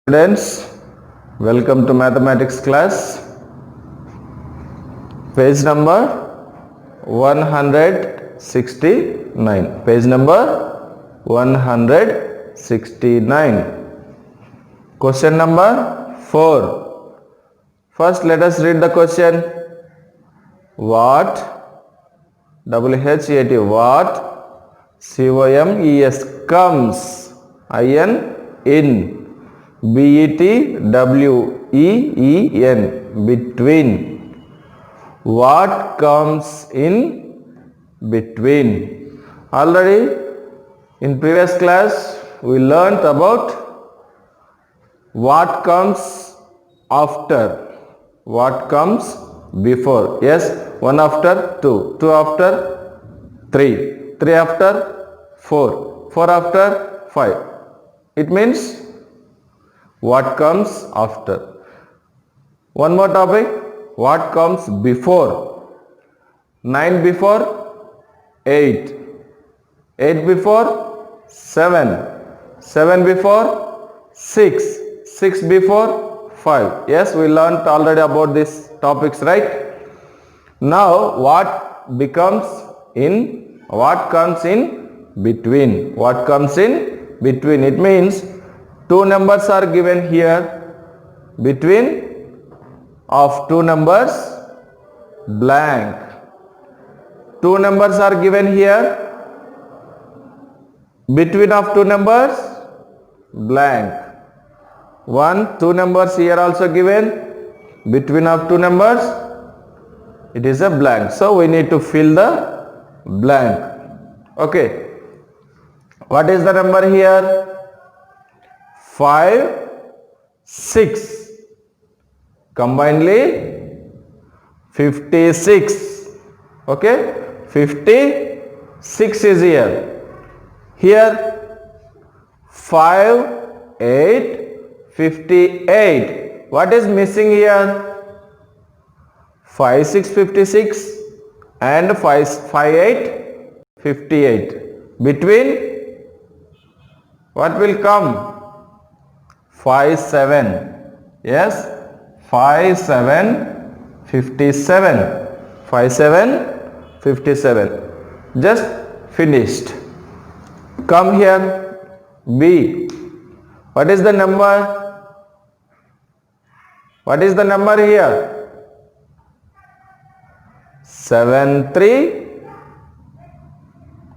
Students, welcome to mathematics class. Page number 169. Page number 169. Question number 4. First, let us read the question. What? WHAT. What? COMES. Comes. In. BETWEEN. Between. What comes in between? Already in previous class we learnt about what comes after, what comes before. Yes, 1 after 2, 2 after 3, 3 after 4, 4 after 5. It means what comes after. One more topic, what comes before. 9 before 8, 8 before 7, 7 before 6, 6 before 5. Yes, we learnt already about these topics, right? Now what becomes in, what comes in between? What comes in between? It means two numbers are given here, between of two numbers blank. Two numbers are given here, between of two numbers blank. Two numbers here also given, between of two numbers it is a blank. So we need to fill the blank. Okay, what is the number here? 5, 6. Combinedly 56. Okay, 56 is here. Here 5, 8, 58. What is missing here? 5, 6, 56 and 5, 8, 58. Between what will come? 5, 7. Yes, 5, 7, 57. 5, 7, 57. Just finished. Come here. B. What is the number? What is the number here? 7, 3,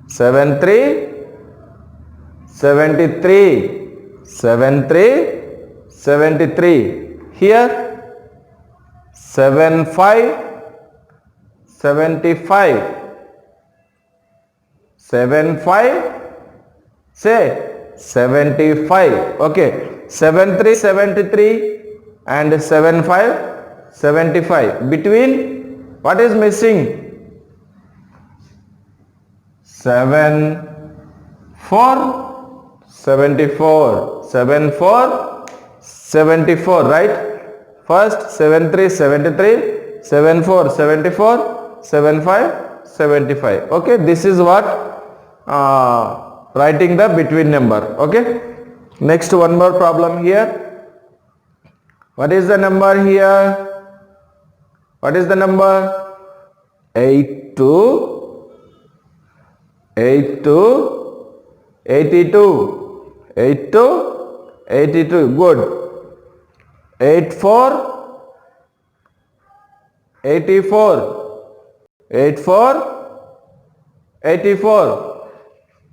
7, 3, 73. 7, 3, 73. Here 7, 5, 75. 7, 5, say 75. Okay, 7, 3, 73 and 7, 5, 75. Between what is missing? 7, 4, 74. 7, 4, 74, right? First 7, 3, 73, 7, 4, 74, 7, 5, 75. Okay, this is what writing the between number. Okay, next one more problem here. What is the number here? What is the number? 8 to 82. 8 to 82. Good. 8, 4, 84. 8, 4, 84.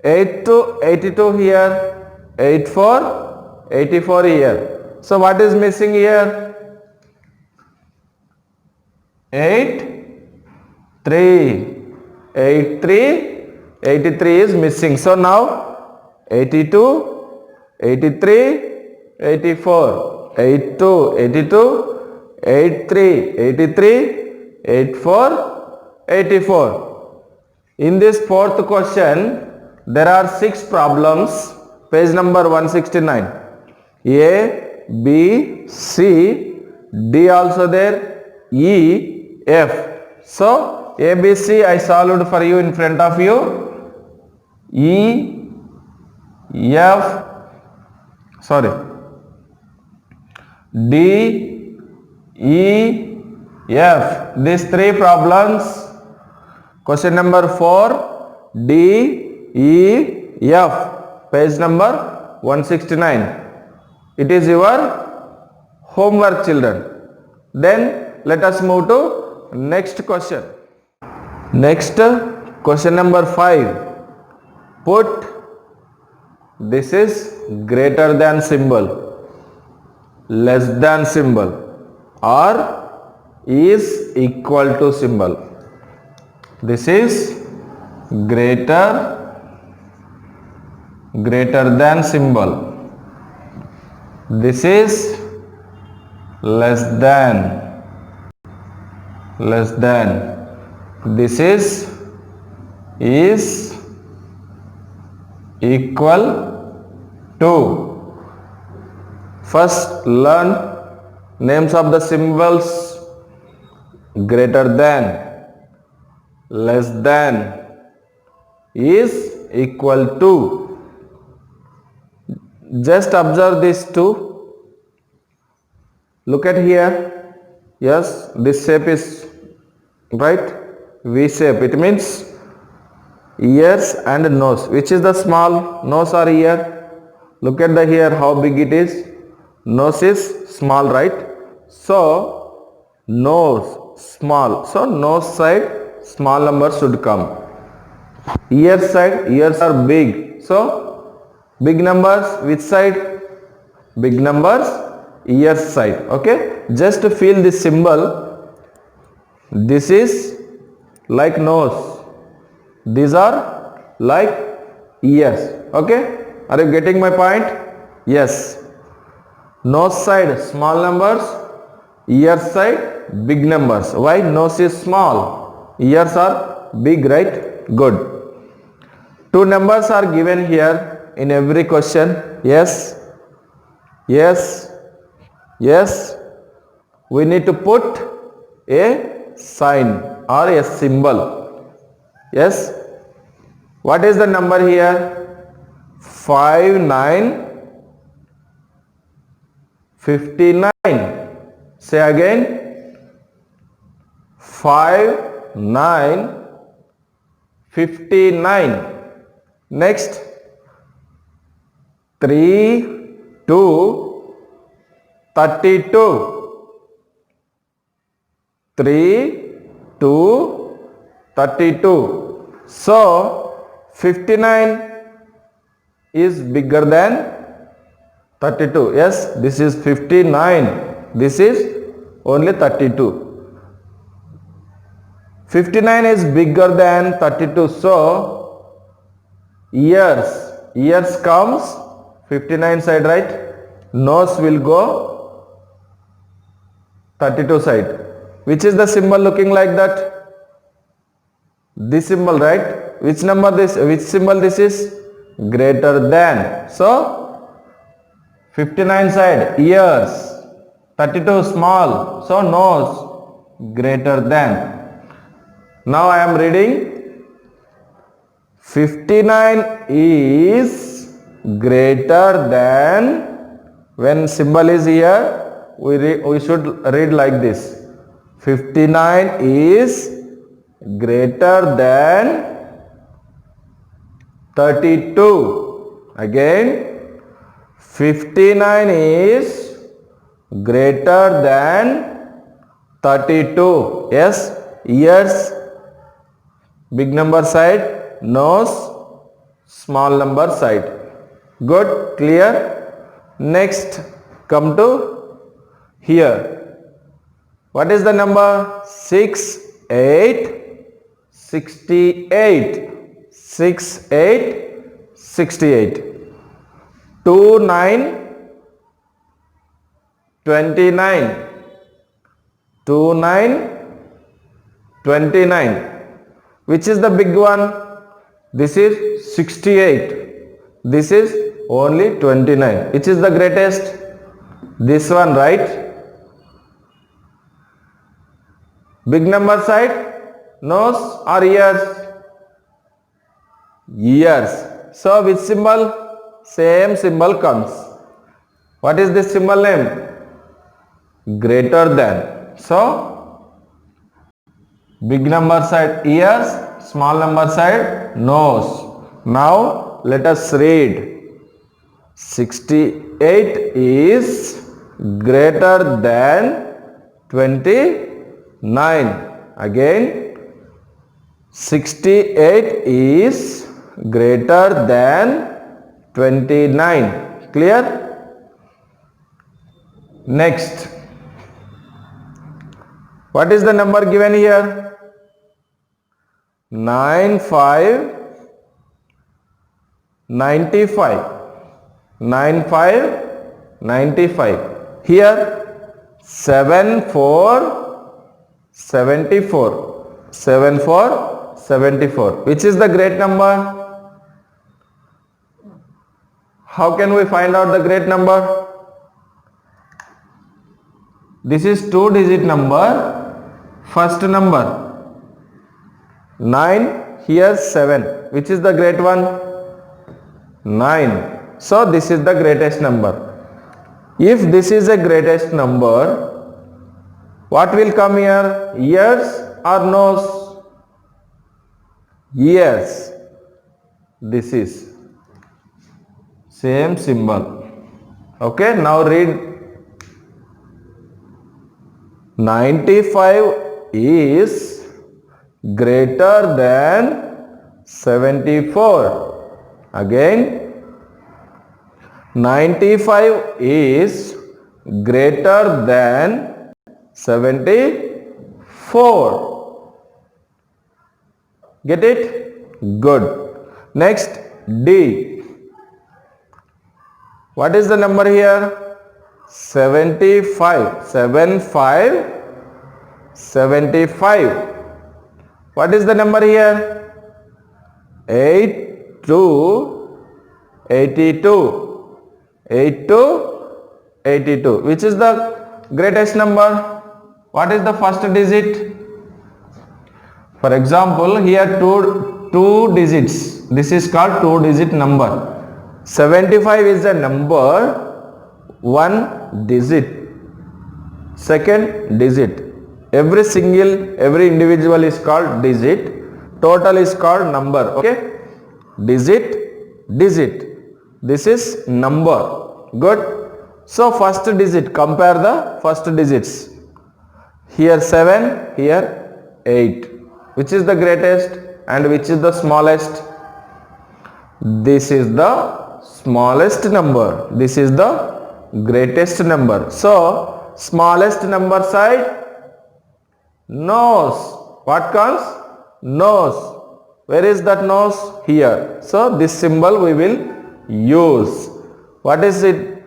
8 to 82 here. 8, 4, 84 here. So what is missing here? 8, 3. 8, 3, 83 is missing. So now 82, 83, 84. 82, 82, 83, 83, 84, 84. In this fourth question, there are 6 problems. Page number 169. A, B, C, D also there, E, F. So A, B, C I solved for you in front of you. E, F, sorry, D, E, F. These three problems. Question number 4, D, E, F. Page number 169. It is your homework, children. Then let us move to next question. Next, question number 5. Put this is greater than symbol, less than symbol, or is equal to symbol. This is greater than symbol. This is less than. This is equal to. First learn names of the symbols. Greater than, less than, is equal to. Just observe these two. Look at here. Yes, this shape is right, V shape. It means ears and nose. Which is the small, nose or ear? Look at the here, how big it is. Nose is small, right? So nose small, so nose side small number should come. Ear side, ears are big, so big numbers which side? Big numbers ear side. Okay, just feel this symbol. This is like nose, these are like ears. Okay, are you getting my point? Yes. Nose side small numbers, ear side big numbers. Why? Nose is small, ears are big, right? Good. Two numbers are given here in every question. Yes, yes, yes. We need to put a sign or a symbol. Yes. What is the number here? 5, 9, 59. Say again. 5, 9, 59. Next, 3, 2, 32. 3, 2, 32. So 59 is bigger than 32. Yes, this is 59. This is only 32. 59 is bigger than 32. So ears comes 59 side, right? Nose will go 32 side. Which is the symbol looking like that? This symbol, right? Which number this? Which symbol this is? Greater than. So 59 side ears, 32 small, so nose greater than. Now I am reading 59 is greater than. When symbol is here, we should read like this. 59 is greater than 32. Again, 59 is greater than 32. Yes, ears big number side, nose small number side. Good, clear. Next, come to here. What is the number? 6, 8, 68. 6, 8, 68. 2, 9, 29. 2, 9, 29. Which is the big one? This is 68. This is only 29. Which is the greatest? This one, right? Big number side, nose or ears? Ears. So which symbol? Same symbol comes. What is this symbol name? greater than. So big number side ears, small number side nose. Now let us read. 68 is greater than 29. Again, 68 is greater than 29. Clear? Next, what is the number given here? 95. 95. Here 74. Which is the great number? How can we find out the great number? This is 2-digit number. First number 9, here 7. Which is the great one? 9. So this is the greatest number. If this is the greatest number, what will come here? Ears or nose? Ears. This is same symbol. Okay, now read. 95 is greater than 74. Again, 95 is greater than 74. Get it? Good. Next, D. What is the number here? 75. 75. What is the number here? 8 to 82. 8 to 82. Which is the greatest number? What is the first digit? For example, here two digits. This is called 2-digit number. 75 is a number 1 digit. Second digit. Every individual is called digit. Total is called number. Okay? Digit. This is number. Good. So first digit, compare the first digits. Here 7, here 8. Which is the greatest and which is the smallest? This is the smallest number. This is the greatest number. So smallest number side, nose. What comes? Nose. Where is that nose? Here. So this symbol we will use. What is it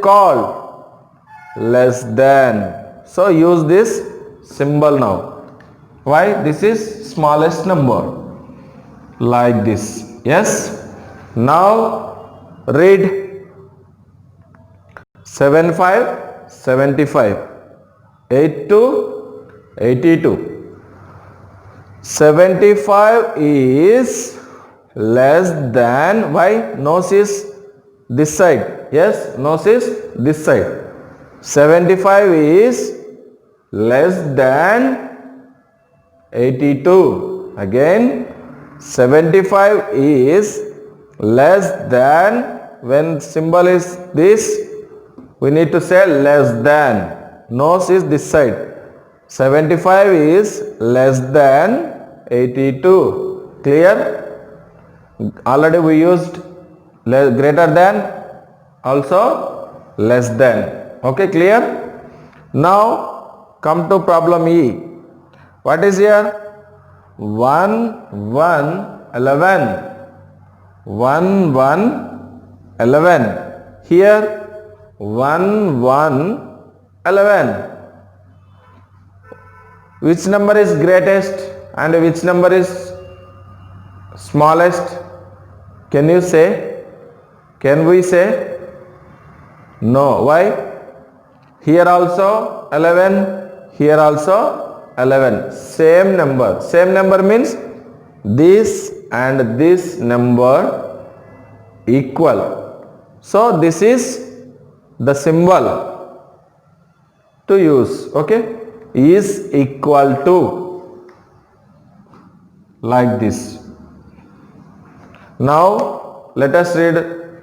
called? Less than. So use this symbol now. Why? This is smallest number. Like this. Yes. Now read. 75. 8 to 82. 75 is less than. Why? Nose is this side. Yes, nose is this side. 75 is less than 82. Again, 75 is less than. When symbol is this, we need to say less than. Nose is this side. 75 is less than 82. Clear? Already we used greater than, also less than. Okay, clear? Now come to problem E. What is here? 1, 1, 11. 1, 1, 11. Here 1, 1, 11. Which number is greatest and which number is smallest? Can you say? Can we say? No. Why? Here also 11, here also 11. Same number. Same number means this and this number equal. So this is the symbol. to use. Okay, is equal to, like this. Now let us read.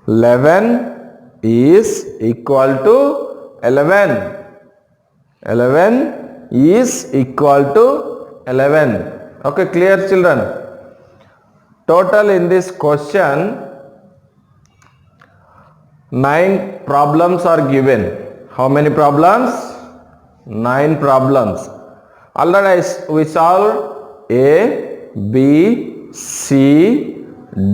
11 is equal to 11. 11 is equal to 11. Okay, clear children? Total in this question 9 problems are given. How many problems? 9 problems. Already we solved A, B, C,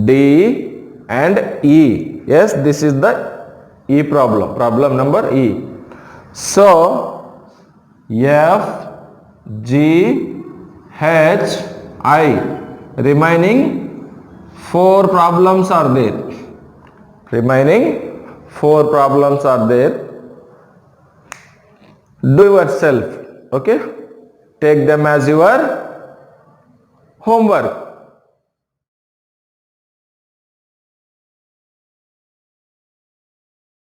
D and E. Yes, this is the E problem. Problem number E. So F, G, H, I. Remaining 4 problems are there. Remaining 4 problems are there. Do yourself. Okay. Take them as your homework.